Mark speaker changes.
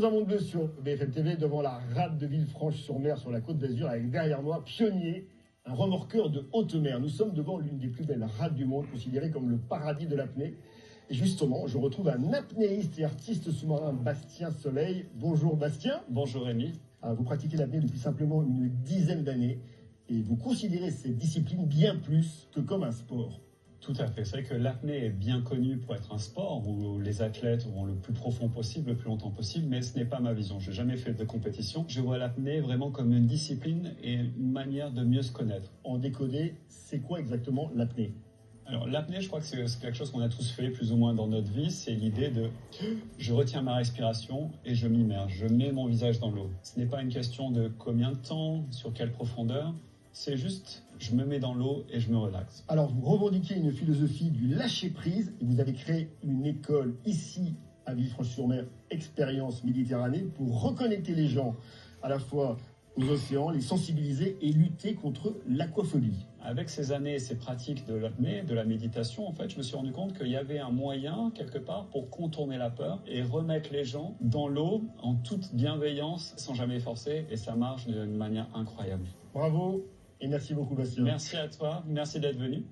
Speaker 1: Dans un monde bleu sur BFM TV, devant la rade de Villefranche-sur-Mer, sur la côte d'Azur, avec derrière moi Pionnier, un remorqueur de haute mer. Nous sommes devant l'une des plus belles rades du monde, considérée comme le paradis de l'apnée. Et justement, je retrouve un apnéiste et artiste sous-marin, Bastien Soleil. Bonjour Bastien.
Speaker 2: Bonjour Rémi.
Speaker 1: Vous pratiquez l'apnée depuis simplement une dizaine d'années et vous considérez cette discipline bien plus que comme un sport.
Speaker 2: Tout à fait. C'est vrai que l'apnée est bien connue pour être un sport où les athlètes vont le plus profond possible, le plus longtemps possible, mais ce n'est pas ma vision. Je n'ai jamais fait de compétition. Je vois l'apnée vraiment comme une discipline et une manière de mieux se connaître.
Speaker 1: En décodé, c'est quoi exactement l'apnée ?
Speaker 2: Alors l'apnée, je crois que c'est quelque chose qu'on a tous fait plus ou moins dans notre vie. C'est l'idée de je retiens ma respiration et je m'immerge. Je mets mon visage dans l'eau. Ce n'est pas une question de combien de temps, sur quelle profondeur. C'est juste, je me mets dans l'eau et je me relaxe.
Speaker 1: Alors, vous revendiquez une philosophie du lâcher-prise et vous avez créé une école ici à Villefranche-sur-Mer, Expérience Méditerranée, pour reconnecter les gens à la fois aux océans, les sensibiliser et lutter contre l'aquaphobie.
Speaker 2: Avec ces années et ces pratiques de l'apnée, de la méditation, en fait, je me suis rendu compte qu'il y avait un moyen, quelque part, pour contourner la peur et remettre les gens dans l'eau en toute bienveillance, sans jamais forcer, et ça marche d'une manière incroyable.
Speaker 1: Bravo et merci beaucoup Bastien.
Speaker 2: Merci à toi, merci d'être venu.